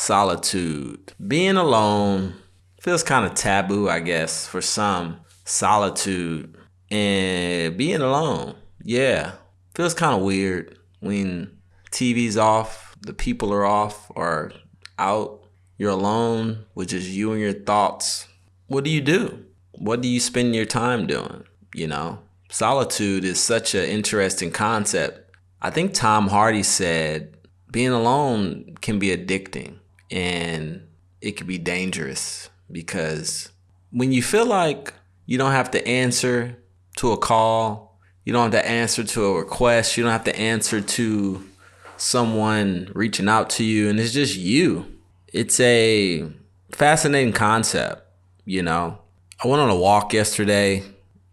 Solitude. Being alone feels kind of taboo, I guess, for some. Solitude and being alone. Yeah. Feels kind of weird when TV's off, the people are off or out. You're alone with just you and your thoughts. What do you do? What do you spend your time doing? You know, solitude is such an interesting concept. I think Tom Hardy said being alone can be addicting and it can be dangerous because when you feel like you don't have to answer to a call, you don't have to answer to a request, you don't have to answer to someone reaching out to you, and it's just you. It's a fascinating concept, you know. I went on a walk yesterday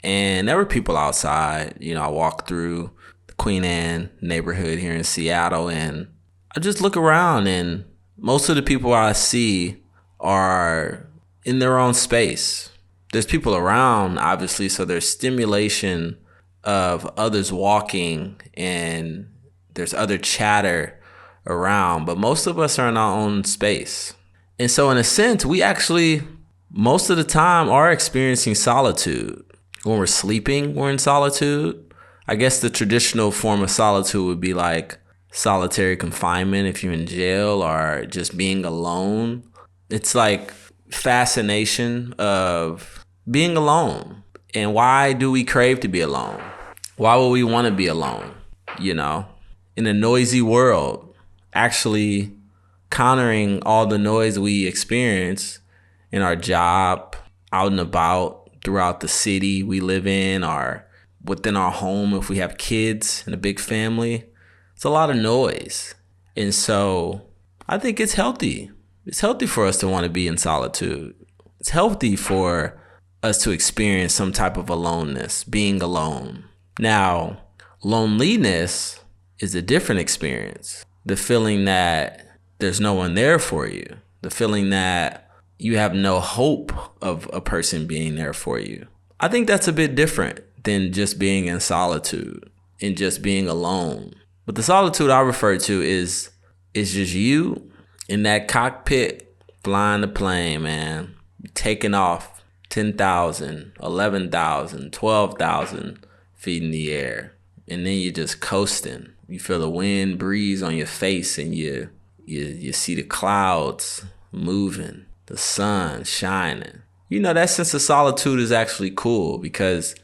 and there were people outside. You know, I walked through the Queen Anne neighborhood here in Seattle and I just look around and most of the people I see are in their own space. There's people around, obviously, so there's stimulation of others walking and there's other chatter around, but most of us are in our own space. And so in a sense, we actually, most of the time, are experiencing solitude. When we're sleeping, we're in solitude. I guess the traditional form of solitude would be like solitary confinement if you're in jail or just being alone. It's like fascination of being alone. And why do we crave to be alone? Why would we want to be alone? You know, in a noisy world, actually countering all the noise we experience in our job, out and about throughout the city we live in, or within our home if we have kids and a big family. It's a lot of noise. And so I think it's healthy. It's healthy for us to want to be in solitude. It's healthy for us to experience some type of aloneness, being alone. Now, loneliness is a different experience. The feeling that there's no one there for you. The feeling that you have no hope of a person being there for you. I think that's a bit different than just being in solitude and just being alone. But the solitude I refer to is just you in that cockpit flying the plane, man. Taking off 10,000, 11,000, 12,000 feet in the air. And then you're just coasting. You feel the wind breeze on your face and you see the clouds moving, the sun shining. You know, that sense of solitude is actually cool because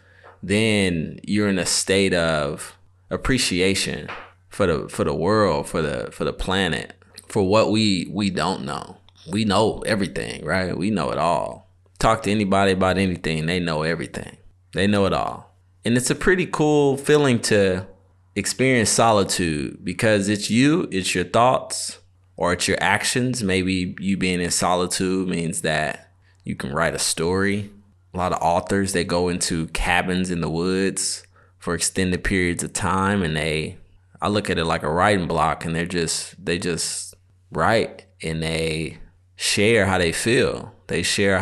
then you're in a state of appreciation for the world, for the planet, for what we don't know. We know everything, right? We know it all. Talk to anybody about anything, they know everything. They know it all. And it's a pretty cool feeling to experience solitude because it's you, it's your thoughts, or it's your actions. Maybe you being in solitude means that you can write a story. A lot of authors, they go into cabins in the woods for extended periods of time and I look at it like a writing block and they just write and they share how they feel. They share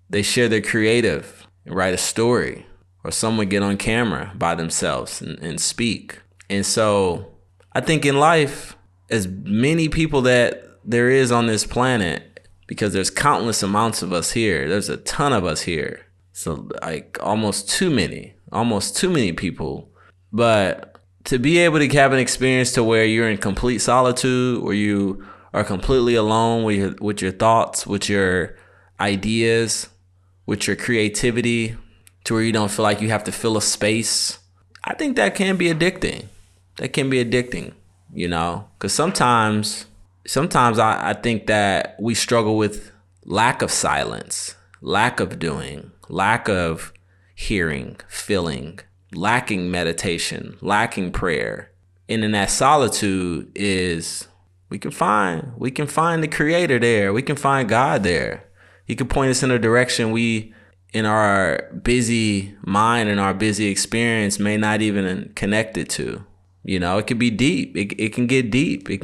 their creative and write a story, or someone get on camera by themselves and speak. And so I think in life, as many people that there is on this planet, because there's countless amounts of us here, there's a ton of us here. So like almost too many people. But to be able to have an experience to where you're in complete solitude, where you are completely alone with your thoughts, with your ideas, with your creativity, to where you don't feel like you have to fill a space. I think that can be addicting. That can be addicting, you know, because sometimes I think that we struggle with lack of silence, lack of doing, lack of hearing, feeling, lacking meditation, lacking prayer. And in that solitude is we can find the creator there. We can find God there. He can point us in a direction we, in our busy mind and our busy experience, may not even connect it to. You know, it can be deep. It can get deep. It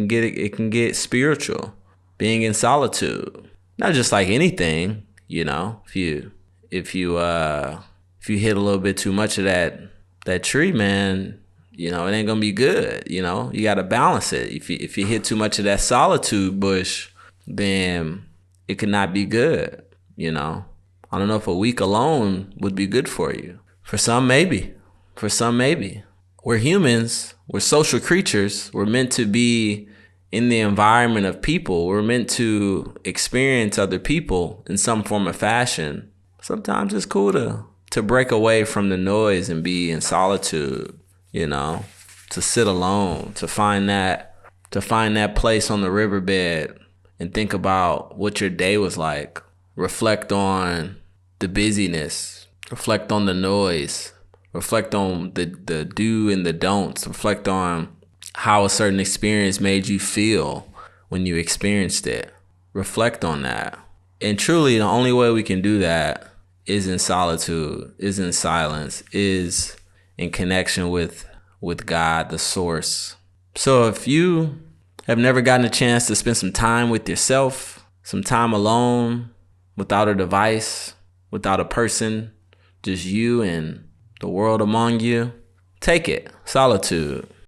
can get spiritual. Being in solitude, not just like anything. You know, if you hit a little bit too much of that tree, man, you know, it ain't gonna be good. You know, you gotta balance it. If you hit too much of that solitude bush, then it could not be good, you know? I don't know if a week alone would be good for you. For some, maybe. For some, maybe. We're humans. We're social creatures. We're meant to be in the environment of people. We're meant to experience other people in some form of fashion. Sometimes it's cool to break away from the noise and be in solitude, you know, to sit alone, to find that place on the riverbed and think about what your day was like. Reflect on the busyness. Reflect on the noise. Reflect on the do and the don'ts. Reflect on how a certain experience made you feel when you experienced it. Reflect on that. And truly, the only way we can do that is in solitude, is in silence, is in connection with God, the source. So if you have never gotten a chance to spend some time with yourself, some time alone, without a device, without a person, just you and the world among you, take it. Solitude.